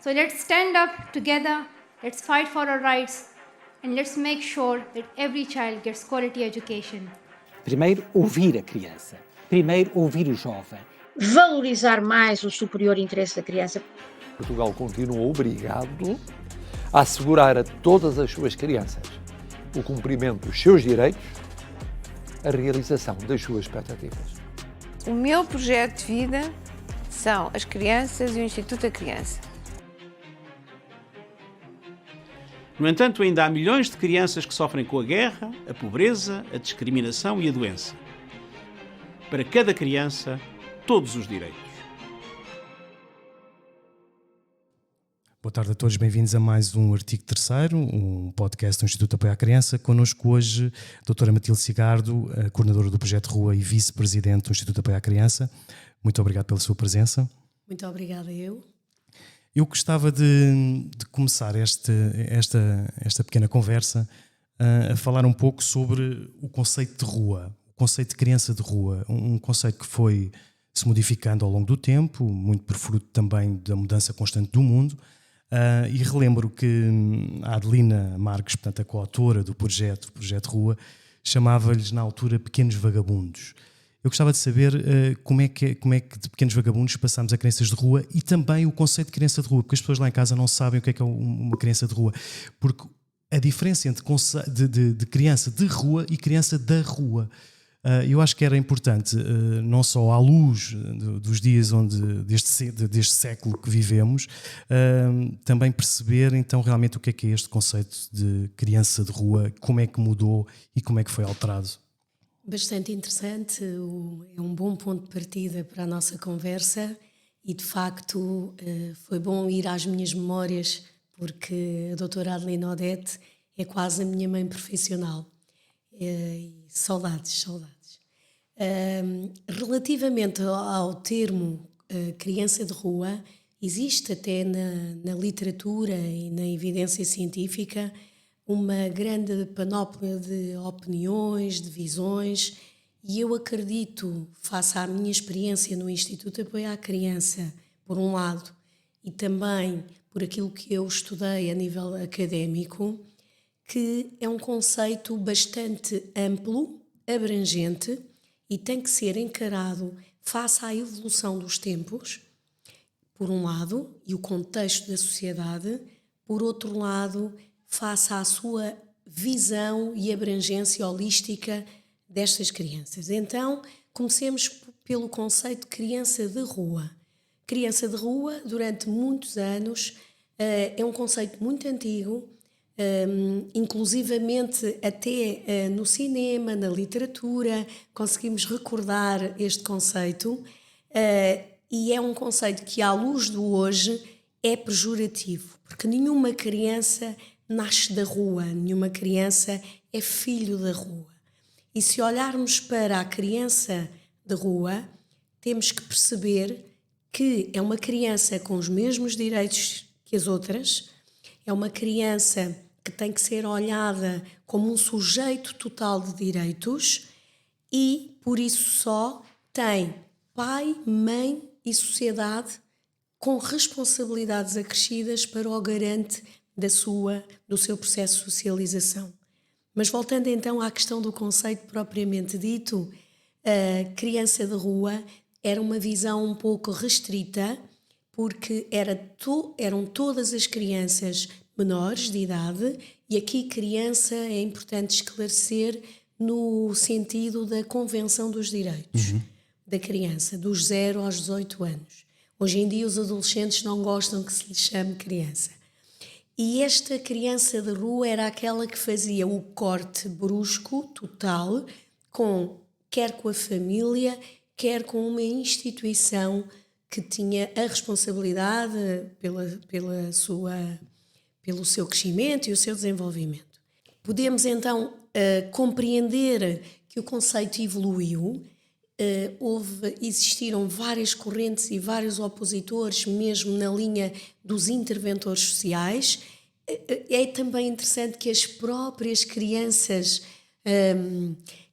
So let's stand up together, let's fight for our rights, and let's make sure that every child gets quality education. Primeiro, ouvir a criança. Primeiro, ouvir o jovem. Valorizar mais o superior interesse da criança. Portugal continua obrigado a assegurar a todas as suas crianças o cumprimento dos seus direitos, a realização das suas expectativas. O meu projeto de vida são as crianças e o Instituto da Criança. No entanto, ainda há milhões de crianças que sofrem com a guerra, a pobreza, a discriminação e a doença. Para cada criança, todos os direitos. Boa tarde a todos, bem-vindos a mais um Artigo 3º, um podcast do Instituto de Apoio à Criança. Connosco hoje a doutora Matilde Cigardo, a coordenadora do Projeto Rua e vice-presidente do Instituto de Apoio à Criança. Muito obrigado pela sua presença. Muito obrigada eu. Eu gostava de começar esta pequena conversa a falar um pouco sobre o conceito de rua, o conceito de criança de rua, um conceito que foi se modificando ao longo do tempo, muito por fruto também da mudança constante do mundo. E relembro que a Adelina Marques, portanto a coautora do projeto Rua, chamava-lhes na altura pequenos vagabundos. Eu gostava de saber como é que de pequenos vagabundos passamos a crianças de rua e também o conceito de criança de rua, porque as pessoas lá em casa não sabem o que é uma criança de rua, porque a diferença entre de criança de rua e criança da rua, eu acho que era importante, não só à luz dos dias deste século que vivemos, também perceber então realmente o que é este conceito de criança de rua, como é que mudou e como é que foi alterado. Bastante interessante, é um bom ponto de partida para a nossa conversa e de facto foi bom ir às minhas memórias porque a doutora Adelina Odete é quase a minha mãe profissional. Saudades. Relativamente ao termo criança de rua, existe até na literatura e na evidência científica uma grande panóplia de opiniões, de visões, e eu acredito, face à minha experiência no Instituto de Apoio à Criança, por um lado, e também por aquilo que eu estudei a nível académico, que é um conceito bastante amplo, abrangente, e tem que ser encarado face à evolução dos tempos, por um lado, e o contexto da sociedade, por outro lado, face à sua visão e abrangência holística destas crianças. Então, comecemos pelo conceito de criança de rua. Criança de rua, durante muitos anos, é um conceito muito antigo, inclusivamente até no cinema, na literatura, conseguimos recordar este conceito, e é um conceito que, à luz do hoje, é pejorativo, porque nenhuma criança nasce da rua, nenhuma criança é filho da rua. E se olharmos para a criança de rua, temos que perceber que é uma criança com os mesmos direitos que as outras, é uma criança que tem que ser olhada como um sujeito total de direitos e, por isso só, tem pai, mãe e sociedade com responsabilidades acrescidas para o garante do seu processo de socialização. Mas voltando então à questão do conceito propriamente dito, a criança de rua era uma visão um pouco restrita, porque eram todas as crianças menores de idade, e aqui criança é importante esclarecer no sentido da Convenção dos Direitos da criança, dos 0 aos 18 anos. Hoje em dia os adolescentes não gostam que se lhes chame criança. E esta criança de rua era aquela que fazia o corte brusco, total, quer com a família, quer com uma instituição que tinha a responsabilidade pelo seu crescimento e o seu desenvolvimento. Podemos então compreender que o conceito evoluiu, existiram várias correntes e vários opositores, mesmo na linha dos interventores sociais. É também interessante que as próprias crianças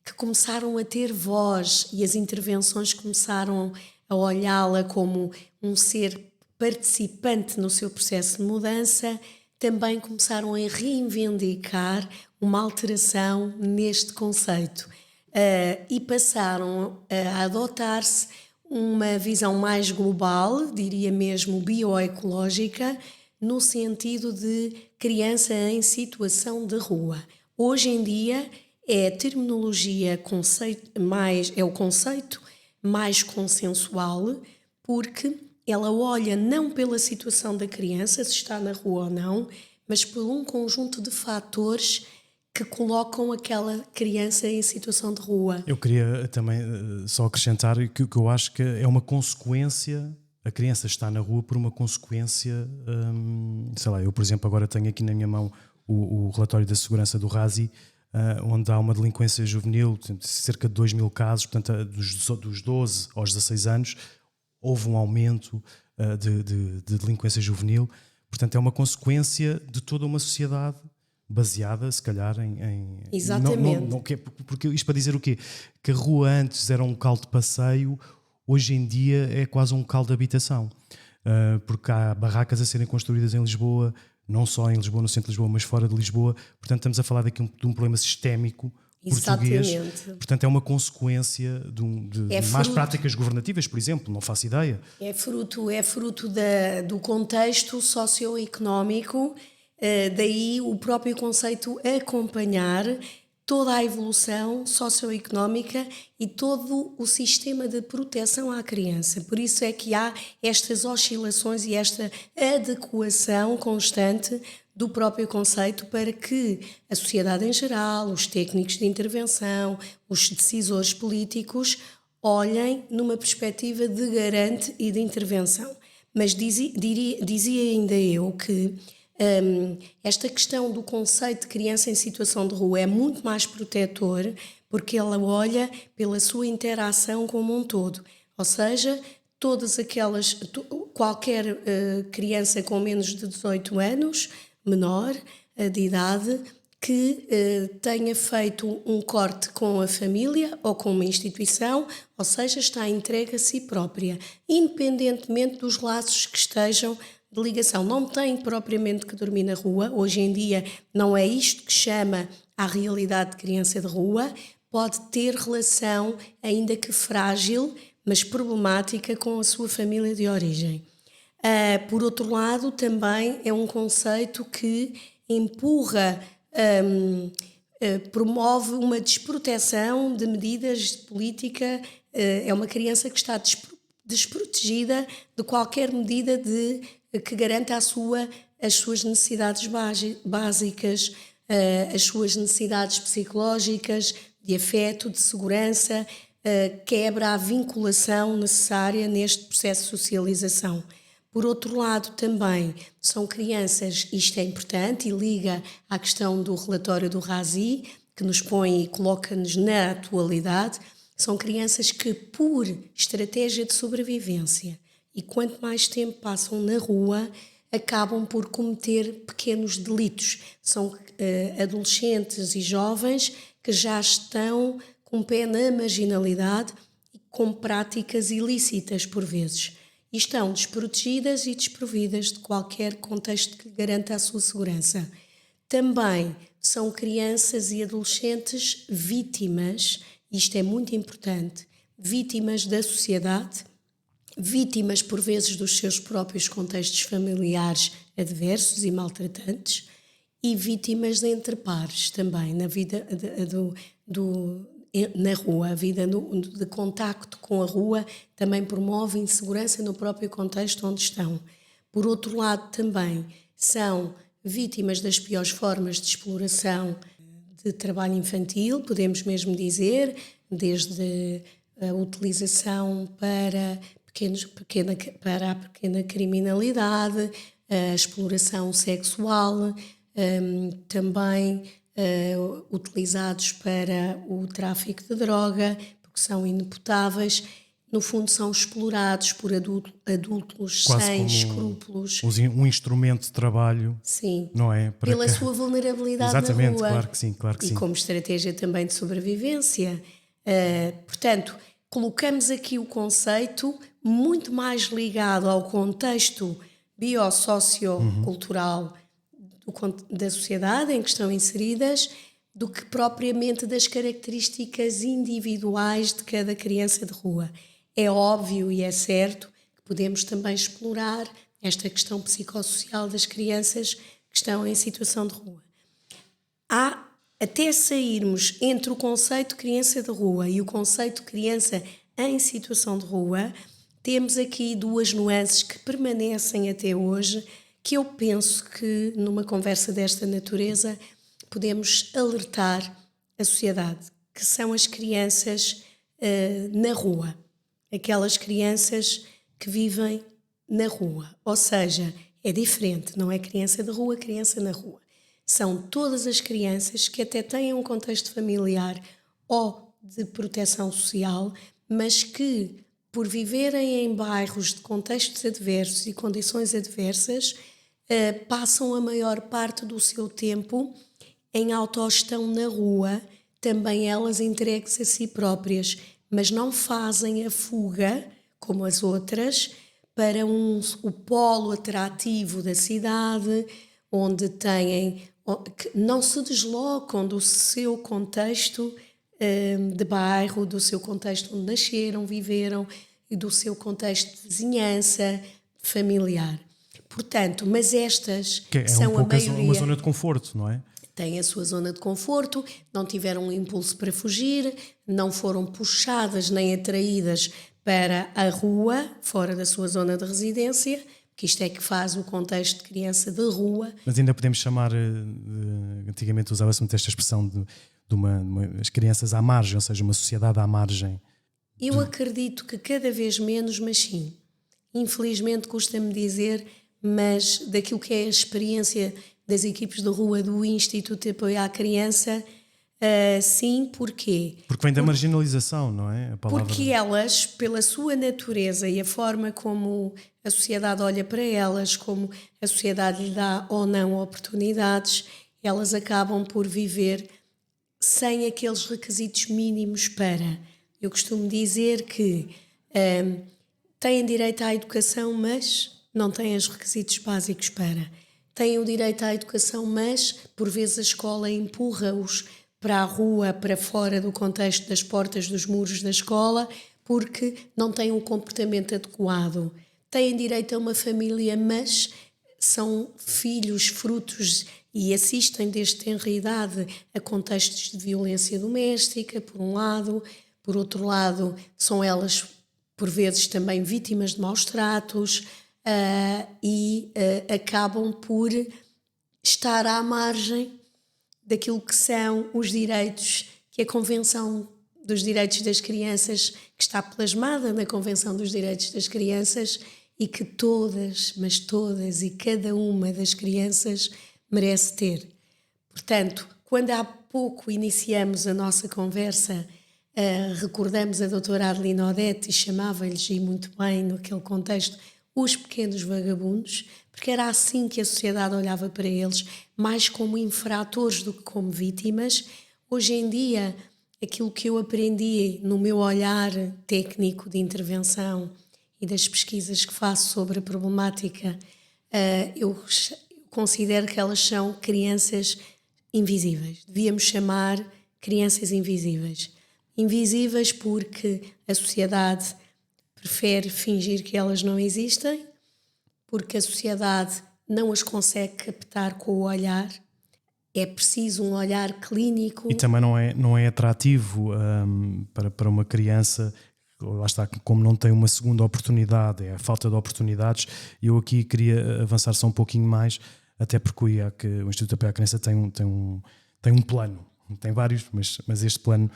que começaram a ter voz e as intervenções começaram a olhá-la como um ser participante no seu processo de mudança, também começaram a reivindicar uma alteração neste conceito e passaram a adotar-se uma visão mais global, diria mesmo bioecológica, no sentido de criança em situação de rua. Hoje em dia é a terminologia é o conceito mais consensual, porque ela olha não pela situação da criança, se está na rua ou não, mas por um conjunto de fatores que colocam aquela criança em situação de rua. Eu queria também só acrescentar que eu acho que é uma consequência, a criança está na rua por uma consequência, sei lá, eu por exemplo agora tenho aqui na minha mão o relatório da segurança do RASI, onde há uma delinquência juvenil, cerca de 2.000 casos, portanto dos 12 aos 16 anos, houve um aumento de delinquência juvenil. Portanto, é uma consequência de toda uma sociedade baseada, se calhar, em... Exatamente. Porque isto para dizer o quê? Que a rua antes era um local de passeio, hoje em dia é quase um local de habitação. Porque há barracas a serem construídas em Lisboa, não só em Lisboa, no centro de Lisboa, mas fora de Lisboa. Portanto, estamos a falar daqui de um problema sistémico português. Exatamente. Portanto, é uma consequência de más práticas governativas, por exemplo, não faço ideia. É fruto do contexto socioeconómico, daí o próprio conceito acompanhar toda a evolução socioeconómica e todo o sistema de proteção à criança. Por isso é que há estas oscilações e esta adequação constante do próprio conceito para que a sociedade em geral, os técnicos de intervenção, os decisores políticos olhem numa perspectiva de garante e de intervenção. Mas dizia ainda eu que esta questão do conceito de criança em situação de rua é muito mais protetor porque ela olha pela sua interação como um todo. Ou seja, qualquer criança com menos de 18 anos, menor de idade, que tenha feito um corte com a família ou com uma instituição, ou seja, está entregue a si própria, independentemente dos laços que estejam de ligação. Não tem propriamente que dormir na rua. Hoje em dia não é isto que chama a realidade de criança de rua. Pode ter relação, ainda que frágil, mas problemática com a sua família de origem. Por outro lado, também é um conceito que empurra, promove uma desproteção de medidas de política. É uma criança que está desprotegida de qualquer medida que garanta as suas necessidades básicas, as suas necessidades psicológicas, de afeto, de segurança, quebra a vinculação necessária neste processo de socialização. Por outro lado, também são crianças, isto é importante e liga à questão do relatório do RASI, que nos põe e coloca-nos na atualidade, são crianças que, por estratégia de sobrevivência e quanto mais tempo passam na rua, acabam por cometer pequenos delitos. São adolescentes e jovens que já estão com o pé na marginalidade e com práticas ilícitas por vezes. E estão desprotegidas e desprovidas de qualquer contexto que lhe garanta a sua segurança. Também são crianças e adolescentes vítimas, isto é muito importante, vítimas da sociedade, vítimas por vezes dos seus próprios contextos familiares adversos e maltratantes e vítimas entre pares também, na vida na rua. A vida de contacto com a rua também promove insegurança no próprio contexto onde estão. Por outro lado, também são vítimas das piores formas de exploração de trabalho infantil, podemos mesmo dizer, desde a utilização para a pequena criminalidade, a exploração sexual, também utilizados para o tráfico de droga, porque são inimputáveis. No fundo, são explorados por adultos quase sem como escrúpulos. Um instrumento de trabalho, Sim, não é? pela sua vulnerabilidade Exatamente, na rua. claro que sim, claro que e sim. como estratégia também de sobrevivência. Portanto, colocamos aqui o conceito muito mais ligado ao contexto biosociocultural da sociedade em que estão inseridas do que propriamente das características individuais de cada criança de rua. É óbvio e é certo que podemos também explorar esta questão psicossocial das crianças que estão em situação de rua. Até sairmos entre o conceito criança de rua e o conceito criança em situação de rua, temos aqui duas nuances que permanecem até hoje, que eu penso que numa conversa desta natureza podemos alertar a sociedade, que são as crianças na rua, aquelas crianças que vivem na rua, ou seja, é diferente, não é criança de rua, criança na rua. São todas as crianças que até têm um contexto familiar ou de proteção social, mas que, por viverem em bairros de contextos adversos e condições adversas, passam a maior parte do seu tempo em autogestão na rua, também elas entregues a si próprias, mas não fazem a fuga, como as outras, para o polo atrativo da cidade, onde que não se deslocam do seu contexto de bairro, do seu contexto onde nasceram, viveram, e do seu contexto de vizinhança, familiar. Portanto, mas estas Que é são um pouco a maioria... uma zona de conforto, não é? Têm a sua zona de conforto, não tiveram um impulso para fugir, não foram puxadas nem atraídas para a rua, fora da sua zona de residência, que isto é que faz o contexto de criança de rua. Mas ainda podemos chamar, antigamente usava-se muito esta expressão de as crianças à margem, ou seja, uma sociedade à margem. Eu acredito que cada vez menos, mas sim. Infelizmente custa-me dizer, mas daquilo que é a experiência das equipes de rua do Instituto de Apoio à Criança, sim, porquê? Porque vem da marginalização, não é? A palavra... Porque elas, pela sua natureza e a forma como a sociedade olha para elas, como a sociedade lhe dá ou não oportunidades, elas acabam por viver sem aqueles requisitos mínimos para. Eu costumo dizer que têm direito à educação, mas não têm os requisitos básicos para. Têm o direito à educação, mas por vezes a escola empurra-os para a rua, para fora do contexto das portas, dos muros da escola, porque não têm um comportamento adequado. Têm direito a uma família, mas são filhos, frutos e assistem desde tenra idade a contextos de violência doméstica, por um lado. Por outro lado, são elas, por vezes, também vítimas de maus tratos e acabam por estar à margem daquilo que são os direitos que a Convenção dos Direitos das Crianças, que está plasmada na Convenção dos Direitos das Crianças e que todas, mas todas e cada uma das crianças merece ter. Portanto, quando há pouco iniciamos a nossa conversa, recordamos a doutora Adelina Odete e chamava-lhes, e muito bem naquele contexto, os pequenos vagabundos, porque era assim que a sociedade olhava para eles, mais como infratores do que como vítimas. Hoje em dia, aquilo que eu aprendi no meu olhar técnico de intervenção e das pesquisas que faço sobre a problemática, eu considero que elas são crianças invisíveis. Devíamos chamar crianças invisíveis. Invisíveis porque a sociedade prefere fingir que elas não existem, porque a sociedade não as consegue captar com o olhar. É preciso um olhar clínico. E também não é atrativo para uma criança, lá está, como não tem uma segunda oportunidade, é a falta de oportunidades. Eu aqui queria avançar só um pouquinho mais, até porque o Instituto de Apoio à Criança tem um plano, tem vários, mas este plano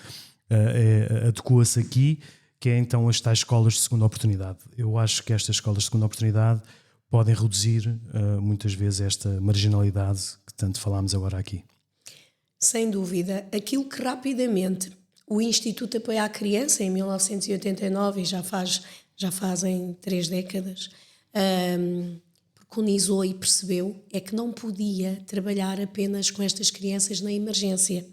adequa-se aqui, que é então as tais escolas de segunda oportunidade. Eu acho que estas escolas de segunda oportunidade podem reduzir muitas vezes esta marginalidade que tanto falámos agora aqui. Sem dúvida. Aquilo que rapidamente o Instituto de Apoio à Criança, em 1989, e já fazem 3 décadas, preconizou e percebeu é que não podia trabalhar apenas com estas crianças na emergência.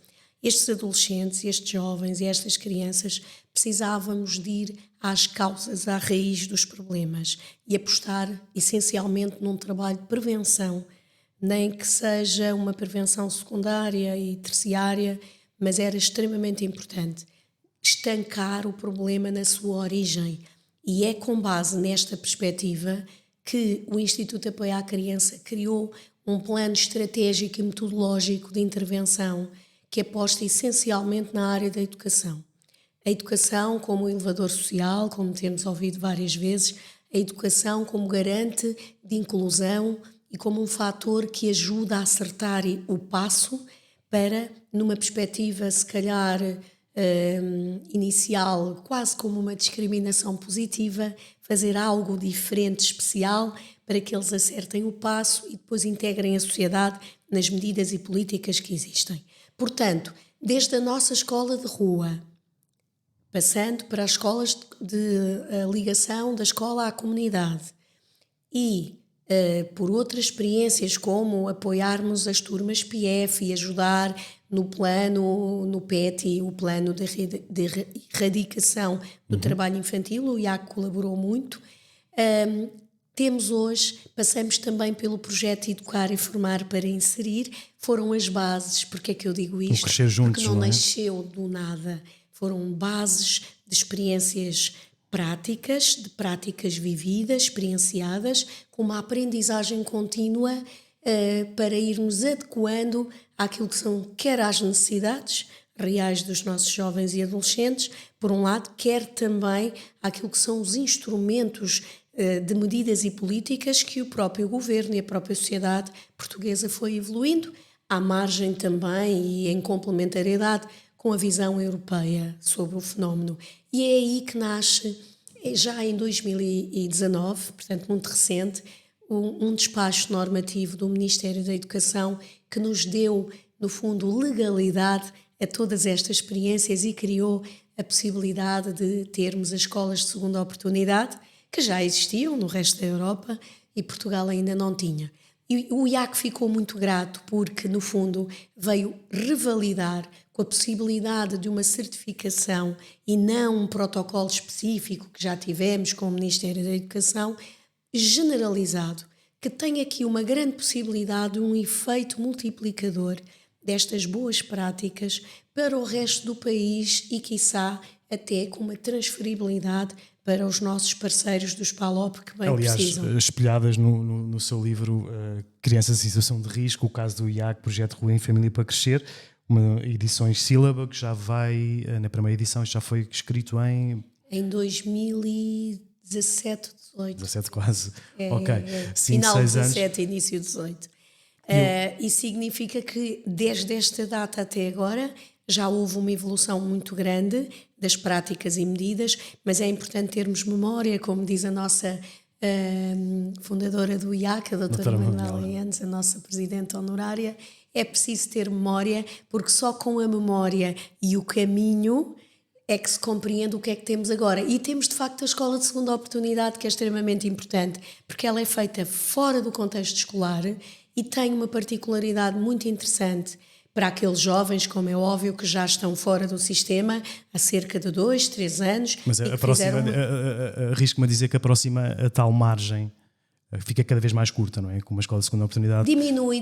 estes adolescentes, estes jovens e estas crianças precisávamos de ir às causas, à raiz dos problemas e apostar essencialmente num trabalho de prevenção, nem que seja uma prevenção secundária e terciária, mas era extremamente importante estancar o problema na sua origem. E é com base nesta perspectiva que o Instituto de Apoio à Criança criou um plano estratégico e metodológico de intervenção que aposta essencialmente na área da educação. A educação como elevador social, como temos ouvido várias vezes, a educação como garante de inclusão e como um fator que ajuda a acertar o passo para, numa perspectiva se calhar inicial, quase como uma discriminação positiva, fazer algo diferente, especial, para que eles acertem o passo e depois integrem a sociedade nas medidas e políticas que existem. Portanto, desde a nossa escola de rua, passando para as escolas de ligação da escola à comunidade e por outras experiências como apoiarmos as turmas PF e ajudar no plano, no PET, o plano de erradicação do trabalho infantil, o IAC colaborou muito. Temos hoje, passamos também pelo projeto Educar e Formar para Inserir, foram as bases, porque é que eu digo isto? Crescer juntos, porque não não é? nasceu do nada, foram bases de experiências práticas, de práticas vividas, experienciadas, com uma aprendizagem contínua para irmos adequando àquilo que são quer às necessidades reais dos nossos jovens e adolescentes, por um lado, quer também àquilo que são os instrumentos de medidas e políticas que o próprio governo e a própria sociedade portuguesa foi evoluindo, à margem também e em complementariedade com a visão europeia sobre o fenómeno. E é aí que nasce, já em 2019, portanto muito recente, um despacho normativo do Ministério da Educação que nos deu, no fundo, legalidade a todas estas experiências e criou a possibilidade de termos as escolas de segunda oportunidade, que já existiam no resto da Europa e Portugal ainda não tinha. E o IAC ficou muito grato porque, no fundo, veio revalidar com a possibilidade de uma certificação e não um protocolo específico que já tivemos com o Ministério da Educação, generalizado, que tem aqui uma grande possibilidade de um efeito multiplicador destas boas práticas para o resto do país e, quiçá, até com uma transferibilidade para os nossos parceiros dos PALOP que bem precisam. Aliás, espelhadas no seu livro Crianças em Situação de Risco, o caso do IAC, Projeto Rua em Família para Crescer, uma edições sílaba que já vai, na primeira edição, já foi escrito em 2017, 18. 17 quase, ok. Final 6 anos. 17, início 18. E significa que desde esta data até agora já houve uma evolução muito grande das práticas e medidas, mas é importante termos memória, como diz a nossa fundadora do IAC, a doutora Manuela Eanes, a nossa presidente honorária, é preciso ter memória, porque só com a memória e o caminho é que se compreende o que é que temos agora. E temos, de facto, a escola de segunda oportunidade, que é extremamente importante, porque ela é feita fora do contexto escolar e tem uma particularidade muito interessante para aqueles jovens, como é óbvio, que já estão fora do sistema há cerca de 2, 3 anos. Mas arrisco-me a dizer que a próxima a tal margem fica cada vez mais curta, não é? Com uma escola de segunda oportunidade. Diminui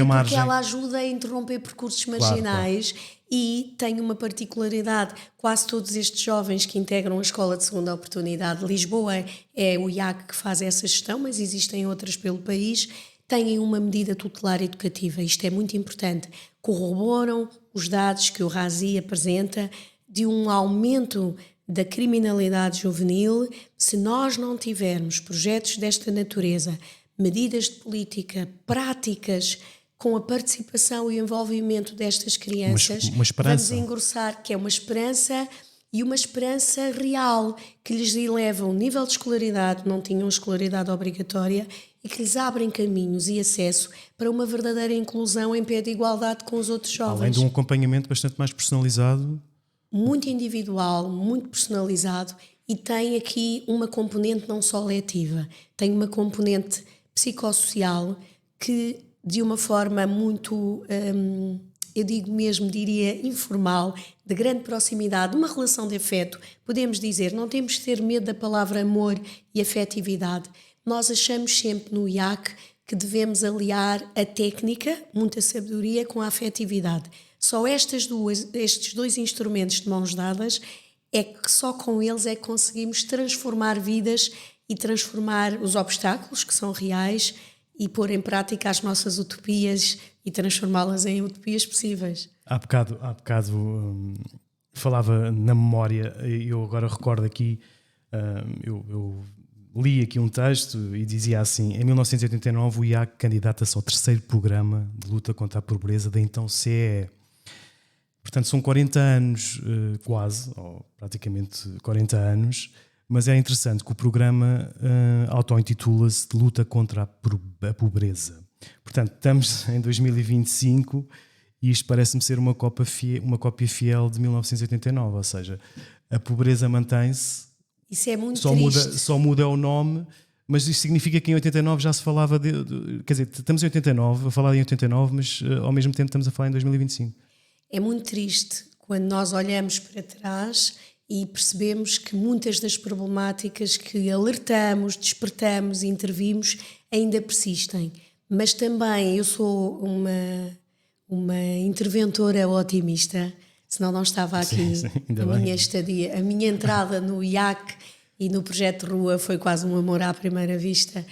a margem. porque ela ajuda a interromper percursos marginais. Claro. E tem uma particularidade, quase todos estes jovens que integram a escola de segunda oportunidade, Lisboa é o IAC que faz essa gestão, mas existem outras pelo país, têm uma medida tutelar educativa. Isto é muito importante. Corroboram os dados que o RASI apresenta de um aumento da criminalidade juvenil. Se nós não tivermos projetos desta natureza, medidas de política, práticas, com a participação e envolvimento destas crianças, uma esperança. Vamos engrossar, que é uma esperança e uma esperança real, que lhes eleva um nível de escolaridade, não tinham escolaridade obrigatória, e que lhes abrem caminhos e acesso para uma verdadeira inclusão em pé de igualdade com os outros jovens. Além de um acompanhamento bastante mais personalizado. Muito individual, muito personalizado, e tem aqui uma componente não só letiva, tem uma componente psicossocial que, de uma forma muito eu digo mesmo, diria, informal, de grande proximidade, uma relação de afeto. Podemos dizer, não temos de ter medo da palavra amor e afetividade. Nós achamos sempre no IAC que devemos aliar a técnica, muita sabedoria, com a afetividade. Só estes dois instrumentos de mãos dadas é que só com eles é que conseguimos transformar vidas e transformar os obstáculos que são reais e pôr em prática as nossas utopias e transformá-las em utopias possíveis. Há bocado falava na memória, e eu agora recordo aqui, eu li aqui um texto e dizia assim: em 1989 o IAC candidata-se ao 3º programa de luta contra a pobreza da então CEE. Portanto, são 40 anos quase, ou praticamente 40 anos, mas é interessante que o programa auto-intitula-se de luta contra a pobreza. Portanto, estamos em 2025 e isto parece-me ser uma cópia fiel de 1989, ou seja, a pobreza mantém-se. Isso é muito triste. Só muda o nome, mas isso significa que em 89 já se falava quer dizer, estamos em 89, a falar em 89, mas ao mesmo tempo estamos a falar em 2025. É muito triste quando nós olhamos para trás e percebemos que muitas das problemáticas que alertamos, despertamos e intervimos ainda persistem. Mas também eu sou uma interventora otimista, senão não estava aqui. Sim, a minha estadia, a minha entrada no IAC e no Projeto Rua foi quase um amor à primeira vista.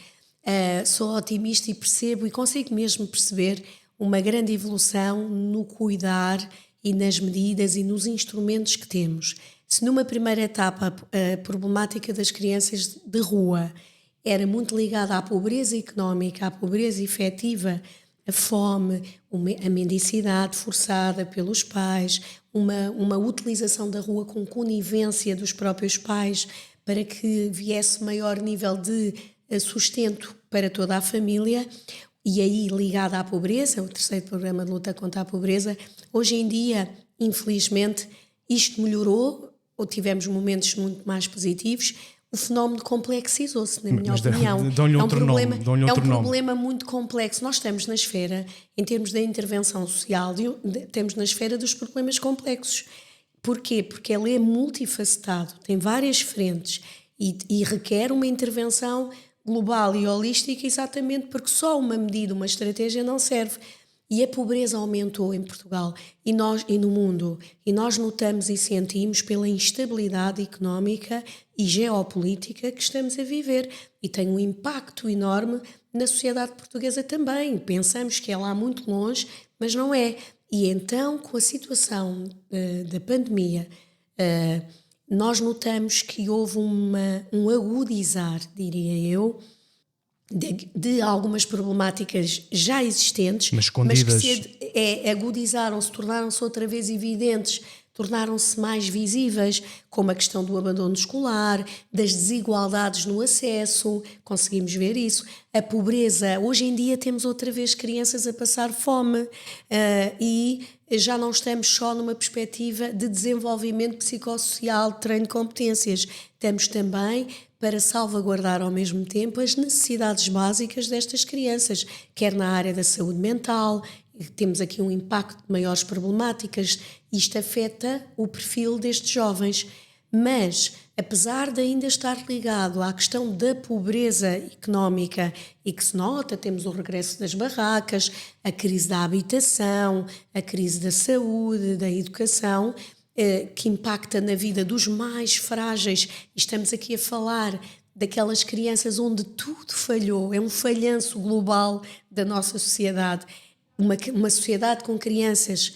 Sou otimista e percebo, e consigo mesmo perceber, uma grande evolução no cuidar e nas medidas e nos instrumentos que temos. Se numa primeira etapa a problemática das crianças de rua era muito ligada à pobreza económica, à pobreza efetiva, a fome, a mendicidade forçada pelos pais, uma utilização da rua com conivência dos próprios pais para que viesse maior nível de sustento para toda a família, e aí ligada à pobreza, o 3º programa de luta contra a pobreza. Hoje em dia, infelizmente, isto melhorou, ou tivemos momentos muito mais positivos. O fenómeno complexizou-se, na minha opinião. É um problema muito complexo. Nós estamos na esfera, em termos da intervenção social, estamos na esfera dos problemas complexos. Porquê? Porque ele é multifacetado, tem várias frentes e requer uma intervenção global e holística, exatamente porque só uma medida, uma estratégia não serve. E a pobreza aumentou em Portugal e no mundo. E nós notamos e sentimos pela instabilidade económica e geopolítica que estamos a viver. E tem um impacto enorme na sociedade portuguesa também. Pensamos que é lá muito longe, mas não é. E então, com a situação da pandemia, nós notamos que houve um agudizar, diria eu, de algumas problemáticas já existentes, mas que agudizaram-se, tornaram-se outra vez evidentes, tornaram-se mais visíveis, como a questão do abandono escolar, das desigualdades no acesso, conseguimos ver isso, a pobreza. Hoje em dia temos outra vez crianças a passar fome e já não estamos só numa perspectiva de desenvolvimento psicossocial, de treino de competências, estamos também para salvaguardar ao mesmo tempo as necessidades básicas destas crianças, quer na área da saúde mental. Temos aqui um impacto de maiores problemáticas, isto afeta o perfil destes jovens, mas apesar de ainda estar ligado à questão da pobreza económica e que se nota, temos o regresso das barracas, a crise da habitação, a crise da saúde, da educação, que impacta na vida dos mais frágeis. Estamos aqui a falar daquelas crianças onde tudo falhou, é um falhanço global da nossa sociedade. Uma sociedade com crianças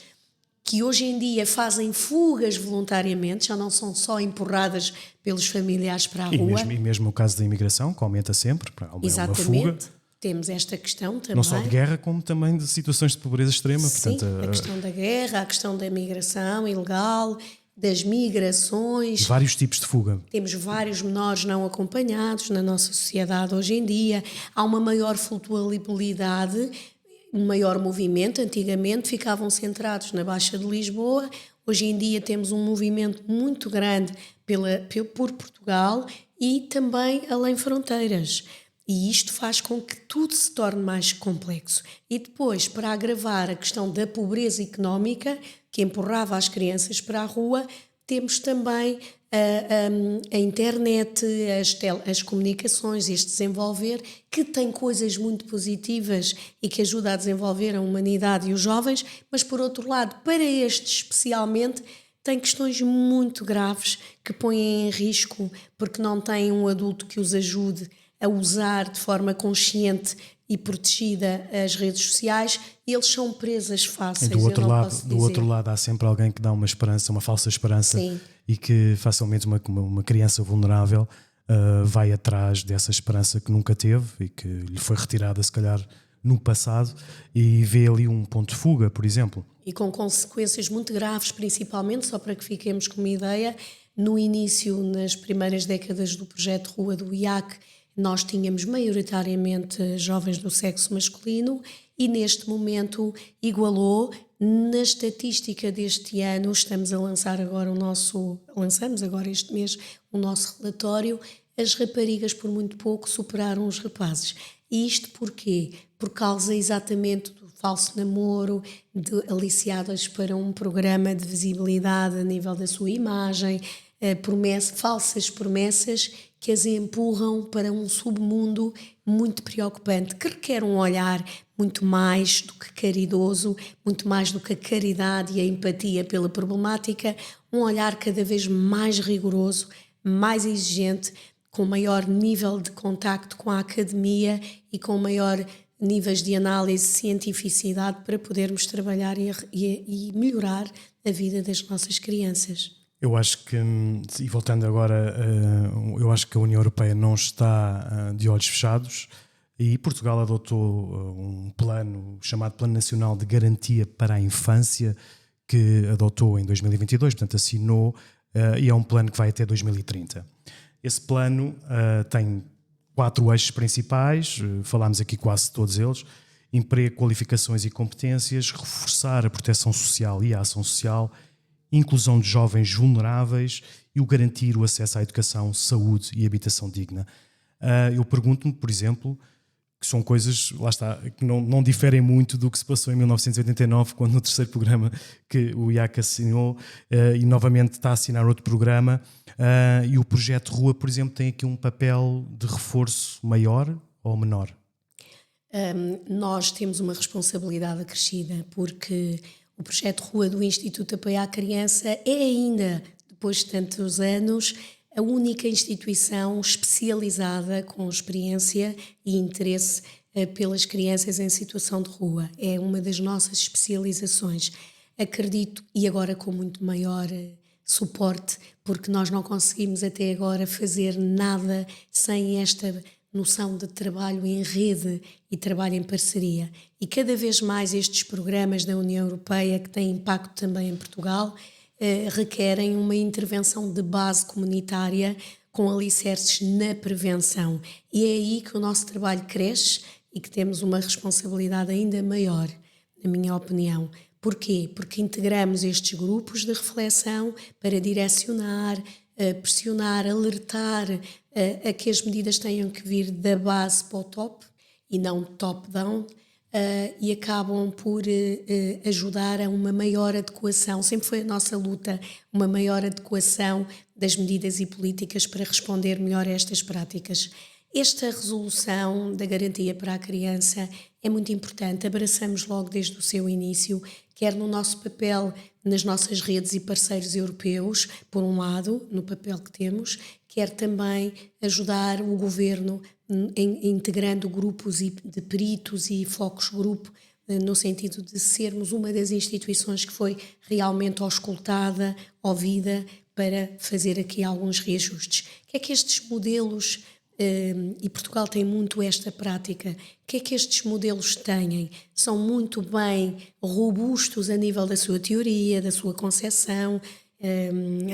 que hoje em dia fazem fugas voluntariamente, já não são só empurradas pelos familiares para a rua. E mesmo o caso da imigração, que aumenta sempre, exatamente, uma fuga. Temos esta questão também. Não só de guerra, como também de situações de pobreza extrema. Sim, portanto, a questão da guerra, a questão da migração ilegal, das migrações. Vários tipos de fuga. Temos vários menores não acompanhados na nossa sociedade hoje em dia. Há uma maior flutuabilidade, um maior movimento. Antigamente ficavam centrados na Baixa de Lisboa. Hoje em dia temos um movimento muito grande por Portugal e também além fronteiras. E isto faz com que tudo se torne mais complexo. E depois, para agravar a questão da pobreza económica, que empurrava as crianças para a rua, temos também a internet, as comunicações, este desenvolver, que tem coisas muito positivas e que ajuda a desenvolver a humanidade e os jovens, mas por outro lado, para estes especialmente, tem questões muito graves que põem em risco porque não têm um adulto que os ajude a usar de forma consciente e protegida as redes sociais, e eles são presas fáceis. Do outro lado há sempre alguém que dá uma esperança, uma falsa esperança. Sim. E que facilmente uma criança vulnerável vai atrás dessa esperança que nunca teve e que lhe foi retirada se calhar no passado, e vê ali um ponto de fuga, por exemplo. E com consequências muito graves, principalmente, só para que fiquemos com uma ideia, no início, nas primeiras décadas do projeto Rua do IAC, nós tínhamos maioritariamente jovens do sexo masculino e neste momento igualou. Na estatística deste ano, estamos a lançar agora lançamos agora este mês o nosso relatório, as raparigas por muito pouco superaram os rapazes. E isto porquê? Por causa exatamente do falso namoro, aliciadas para um programa de visibilidade a nível da sua imagem, falsas promessas que as empurram para um submundo muito preocupante, que requer um olhar muito mais do que caridoso, muito mais do que a caridade e a empatia pela problemática, um olhar cada vez mais rigoroso, mais exigente, com maior nível de contacto com a academia e com maior níveis de análise, cientificidade, para podermos trabalhar e melhorar a vida das nossas crianças. Eu acho que, e voltando agora, eu acho que a União Europeia não está de olhos fechados, e Portugal adotou um plano chamado Plano Nacional de Garantia para a Infância, que adotou em 2022, portanto assinou, e é um plano que vai até 2030. Esse plano tem 4 eixos principais, falámos aqui quase todos eles: emprego, qualificações e competências, reforçar a proteção social e a ação social, inclusão de jovens vulneráveis e o garantir o acesso à educação, saúde e habitação digna. Eu pergunto-me, por exemplo, que são coisas, lá está, que não diferem muito do que se passou em 1989, quando no terceiro programa que o IAC assinou, e novamente está a assinar outro programa, e o projeto Rua, por exemplo, tem aqui um papel de reforço maior ou menor? Nós temos uma responsabilidade acrescida, porque o projeto Rua do Instituto Apoio à Criança é ainda, depois de tantos anos, a única instituição especializada com experiência e interesse pelas crianças em situação de rua. É uma das nossas especializações. Acredito, e agora com muito maior suporte, porque nós não conseguimos até agora fazer nada sem esta noção de trabalho em rede e trabalho em parceria. E cada vez mais estes programas da União Europeia, que têm impacto também em Portugal, requerem uma intervenção de base comunitária com alicerces na prevenção. E é aí que o nosso trabalho cresce e que temos uma responsabilidade ainda maior, na minha opinião. Porquê? Porque integramos estes grupos de reflexão para direcionar, pressionar, alertar a que as medidas tenham que vir da base para o top e não top-down, e acabam por ajudar a uma maior adequação. Sempre foi a nossa luta, uma maior adequação das medidas e políticas para responder melhor a estas práticas. Esta resolução da garantia para a criança é muito importante. Abraçamos logo desde o seu início, quer no nosso papel nas nossas redes e parceiros europeus, por um lado, no papel que temos, quer também ajudar o governo integrando grupos de peritos e focus group, no sentido de sermos uma das instituições que foi realmente auscultada, ouvida, para fazer aqui alguns reajustes. O que é que estes modelos, e Portugal tem muito esta prática, o que é que estes modelos têm? São muito bem robustos a nível da sua teoria, da sua concepção.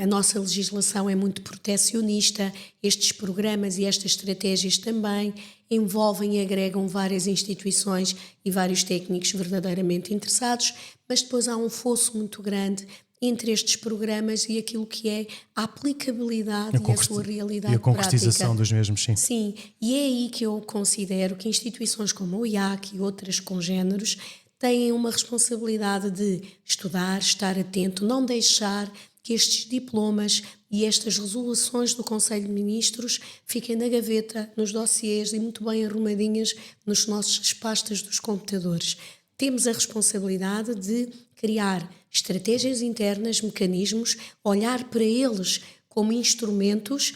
A nossa legislação é muito protecionista. Estes programas e estas estratégias também envolvem e agregam várias instituições e vários técnicos verdadeiramente interessados, mas depois há um fosso muito grande entre estes programas e aquilo que é a aplicabilidade e a sua realidade e a concretização prática. dos mesmos, sim. Sim, e é aí que eu considero que instituições como o IAC e outras congêneres têm uma responsabilidade de estudar, estar atento, não deixar que estes diplomas e estas resoluções do Conselho de Ministros fiquem na gaveta, nos dossiês e muito bem arrumadinhas nos nossos pastas dos computadores. Temos a responsabilidade de criar estratégias internas, mecanismos, olhar para eles como instrumentos,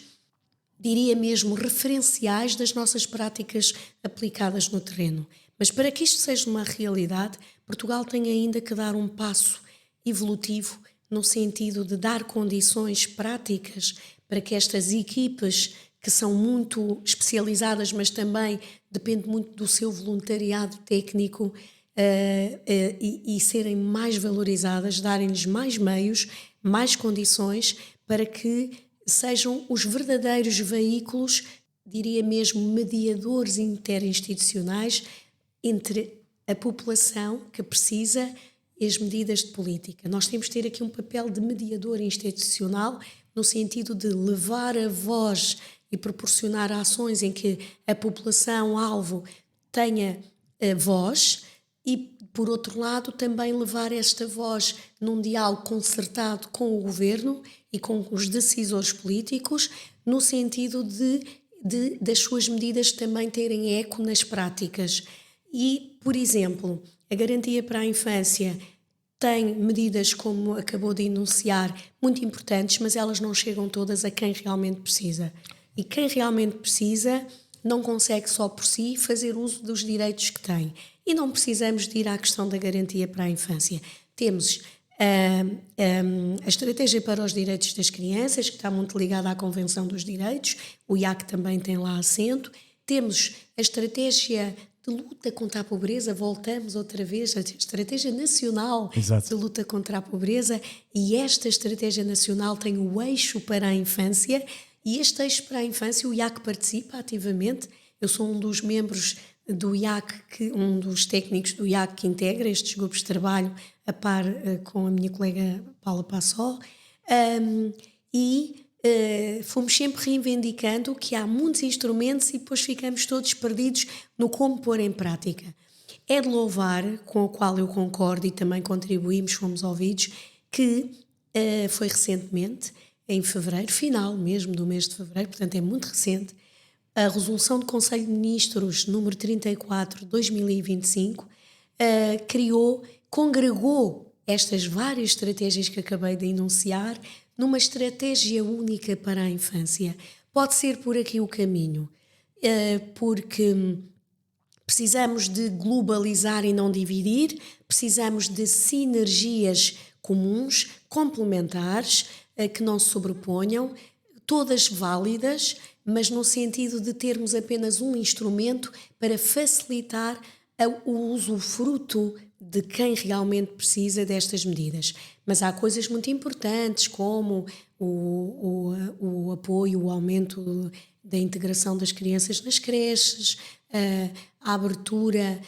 diria mesmo referenciais das nossas práticas aplicadas no terreno. Mas para que isto seja uma realidade, Portugal tem ainda que dar um passo evolutivo no sentido de dar condições práticas para que estas equipas, que são muito especializadas, mas também depende muito do seu voluntariado técnico, e serem mais valorizadas, darem-lhes mais meios, mais condições para que sejam os verdadeiros veículos, diria mesmo mediadores interinstitucionais entre a população que precisa e as medidas de política. Nós temos de ter aqui um papel de mediador institucional no sentido de levar a voz e proporcionar ações em que a população-alvo tenha a voz e, por outro lado, também levar esta voz num diálogo concertado com o governo e com os decisores políticos, no sentido das suas medidas também terem eco nas práticas. E, por exemplo, a garantia para a infância tem medidas, como acabou de enunciar, muito importantes, mas elas não chegam todas a quem realmente precisa. E quem realmente precisa não consegue só por si fazer uso dos direitos que tem. E não precisamos de ir à questão da garantia para a infância. Temos a estratégia para os direitos das crianças, que está muito ligada à Convenção dos Direitos, o IAC também tem lá assento. Temos a estratégia de luta contra a pobreza, voltamos outra vez, a estratégia nacional Exato. de luta contra a pobreza, e esta estratégia nacional tem o eixo para a infância, e este eixo para a infância o IAC participa ativamente. Eu sou um dos membros do IAC, um dos técnicos do IAC que integra estes grupos de trabalho a par com a minha colega Paula Passol, fomos sempre reivindicando que há muitos instrumentos e depois ficamos todos perdidos no como pôr em prática. É de louvar, com o qual eu concordo e também contribuímos, fomos ouvidos, que foi recentemente, em fevereiro, final mesmo do mês de fevereiro, portanto é muito recente, a resolução do Conselho de Ministros número 34 de 2025 congregou estas várias estratégias que acabei de enunciar numa estratégia única para a infância. Pode ser por aqui o caminho, porque precisamos de globalizar e não dividir, precisamos de sinergias comuns, complementares, que não se sobreponham, todas válidas, mas no sentido de termos apenas um instrumento para facilitar o usufruto de quem realmente precisa destas medidas. Mas há coisas muito importantes, como o apoio, o aumento da integração das crianças nas creches, a abertura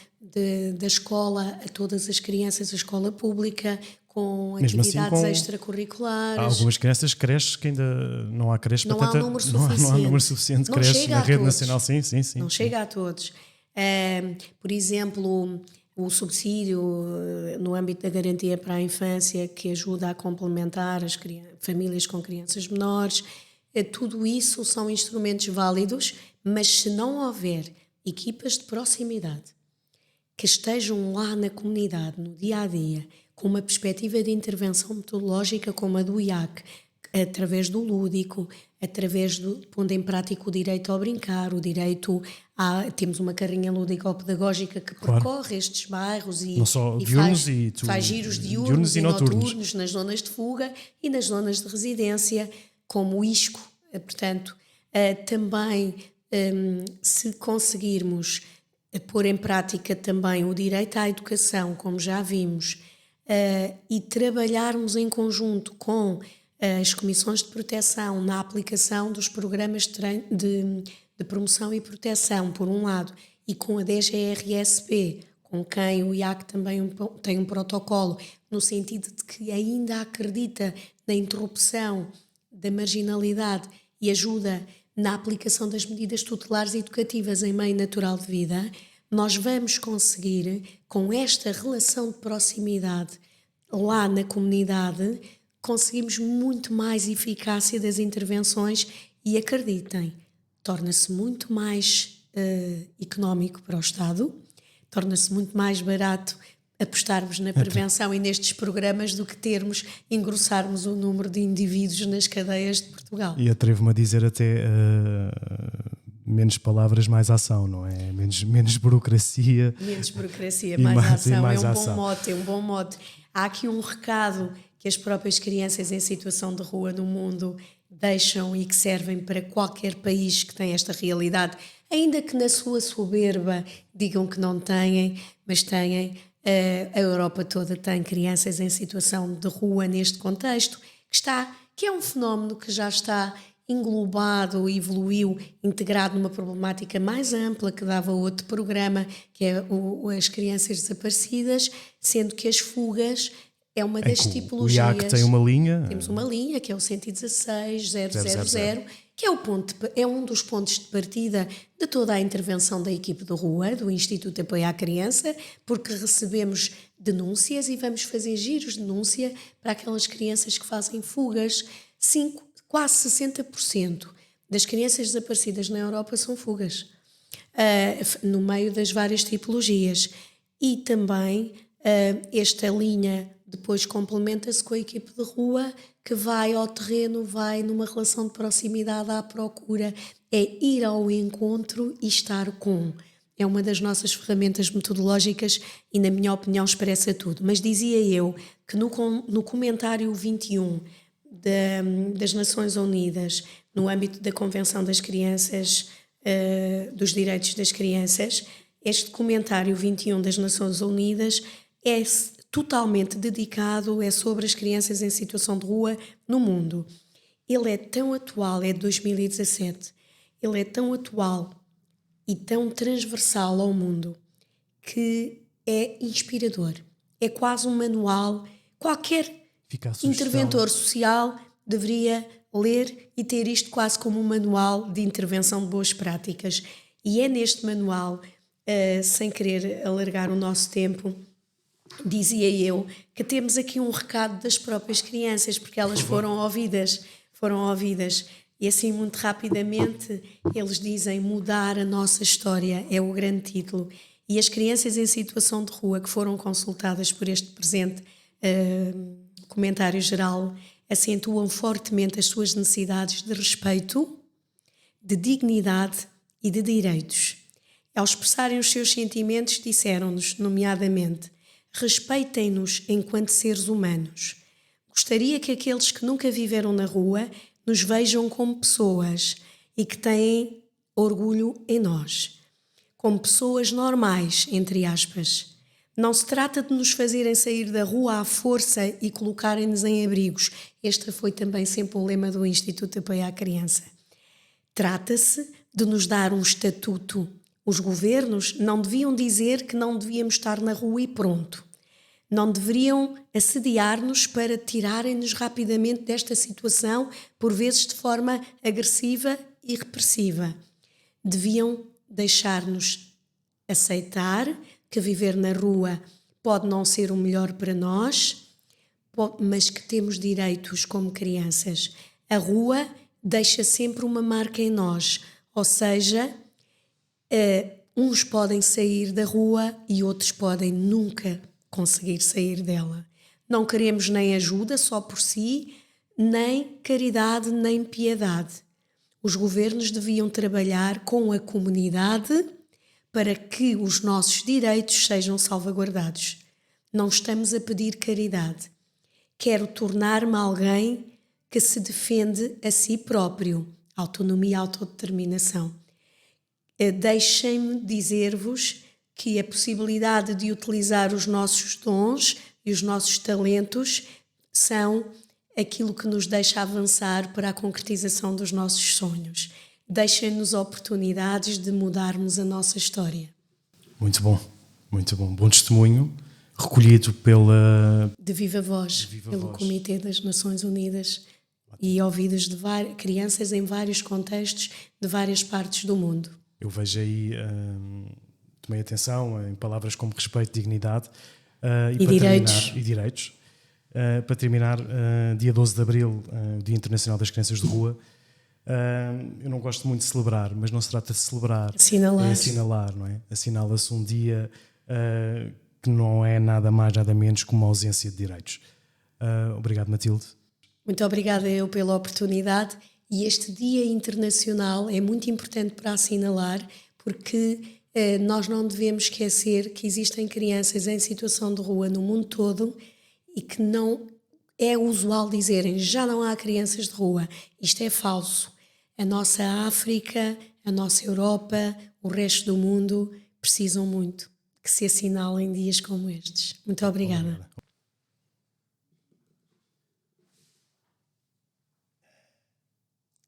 da escola a todas as crianças, a escola pública, com Mesmo atividades assim, extracurriculares. Há algumas crianças creches que ainda não há creches Não para há tanta, número não há suficiente. número suficiente de Não creches chega na a rede todos. nacional. Sim. Não chega a todos. Por exemplo, o subsídio no âmbito da garantia para a infância, que ajuda a complementar as famílias com crianças menores, tudo isso são instrumentos válidos, mas se não houver equipas de proximidade que estejam lá na comunidade, no dia-a-dia, com uma perspectiva de intervenção metodológica como a do IAC, através do lúdico, através do pondo em prática o direito ao brincar, o direito temos uma carrinha lúdico-pedagógica que percorre estes bairros e, Não só e diurnos faz giros diurnos e noturnos nas zonas de fuga e nas zonas de residência, como o ISCO. Portanto, também se conseguirmos pôr em prática também o direito à educação, como já vimos, e trabalharmos em conjunto com as comissões de proteção na aplicação dos programas de promoção e proteção, por um lado, e com a DGRSP, com quem o IAC também tem um protocolo, no sentido de que ainda acredita na interrupção da marginalidade e ajuda na aplicação das medidas tutelares e educativas em meio natural de vida, nós vamos conseguir, com esta relação de proximidade lá na comunidade, conseguimos muito mais eficácia das intervenções e, acreditem, torna-se muito mais económico para o Estado, torna-se muito mais barato apostarmos na prevenção e nestes programas do que engrossarmos o número de indivíduos nas cadeias de Portugal. E atrevo-me a dizer até menos palavras, mais ação, não é? Menos burocracia. Menos burocracia, E mais ação. mais É um ação. bom mote, é um bom mote. Há aqui um recado que as próprias crianças em situação de rua no mundo deixam e que servem para qualquer país que tem esta realidade, ainda que na sua soberba digam que não têm, mas têm. A Europa toda tem crianças em situação de rua neste contexto, que é um fenómeno que já está englobado, evoluiu, integrado numa problemática mais ampla que dava outro programa, que é as crianças desaparecidas, sendo que as fugas é uma das tipologias. O IAC tem uma linha. Temos uma linha que é o 116-000, que é um dos pontos de partida de toda a intervenção da equipe de rua, do Instituto de Apoio à Criança, porque recebemos denúncias e vamos fazer giros de denúncia para aquelas crianças que fazem fugas. Quase 60% das crianças desaparecidas na Europa são fugas, no meio das várias tipologias. E também esta linha depois complementa-se com a equipe de rua, que vai ao terreno, vai numa relação de proximidade à procura, é ir ao encontro e estar com. É uma das nossas ferramentas metodológicas e, na minha opinião, expressa tudo. Mas dizia eu que no comentário 21 das Nações Unidas, no âmbito da Convenção das Crianças, dos Direitos das Crianças, este comentário 21 das Nações Unidas é totalmente dedicado, é sobre as crianças em situação de rua no mundo. Ele é tão atual, é de 2017, ele é tão atual e tão transversal ao mundo que é inspirador. É quase um manual. Qualquer interventor social deveria ler e ter isto quase como um manual de intervenção de boas práticas. E é neste manual, sem querer alargar o nosso tempo, dizia eu, que temos aqui um recado das próprias crianças, porque elas foram ouvidas, e assim muito rapidamente eles dizem: mudar a nossa história é o grande título. E as crianças em situação de rua que foram consultadas por este presente comentário geral acentuam fortemente as suas necessidades de respeito, de dignidade e de direitos. Ao expressarem os seus sentimentos, disseram-nos, nomeadamente: respeitem-nos enquanto seres humanos. Gostaria que aqueles que nunca viveram na rua nos vejam como pessoas e que têm orgulho em nós. Como pessoas normais, entre aspas. Não se trata de nos fazerem sair da rua à força e colocarem-nos em abrigos. Este foi também sempre o lema do Instituto de Apoio à Criança. Trata-se de nos dar um estatuto. Os governos não deviam dizer que não devíamos estar na rua e pronto. Não deveriam assediar-nos para tirarem-nos rapidamente desta situação, por vezes de forma agressiva e repressiva. Deviam deixar-nos aceitar que viver na rua pode não ser o melhor para nós, mas que temos direitos como crianças. A rua deixa sempre uma marca em nós, ou seja, uns podem sair da rua e outros podem nunca conseguir sair dela. Não queremos nem ajuda só por si, nem caridade, nem piedade. Os governos deviam trabalhar com a comunidade para que os nossos direitos sejam salvaguardados. Não estamos a pedir caridade. Quero tornar-me alguém que se defende a si próprio. Autonomia e autodeterminação. Deixem-me dizer-vos que a possibilidade de utilizar os nossos dons e os nossos talentos são aquilo que nos deixa avançar para a concretização dos nossos sonhos. Deixem-nos oportunidades de mudarmos a nossa história. Muito bom. Muito bom. Bom testemunho, recolhido pela... De viva voz, pelo Comitê das Nações Unidas e ouvidos de crianças em vários contextos de várias partes do mundo. Eu vejo aí, tomei atenção em palavras como respeito, dignidade E direitos. direitos. Para terminar, dia 12 de Abril, o Dia Internacional das Crianças de Rua. Eu não gosto muito de celebrar, mas não se trata de celebrar, Assinalar. é assinalar, não é? Assinala-se um dia que não é nada mais, nada menos que uma ausência de direitos. Obrigado, Matilde. Muito obrigada eu pela oportunidade, e este Dia Internacional é muito importante para assinalar, porque nós não devemos esquecer que existem crianças em situação de rua no mundo todo e que não é usual dizerem já não há crianças de rua. Isto é falso. A nossa África, a nossa Europa, o resto do mundo precisam muito que se assinalem dias como estes. Muito obrigada.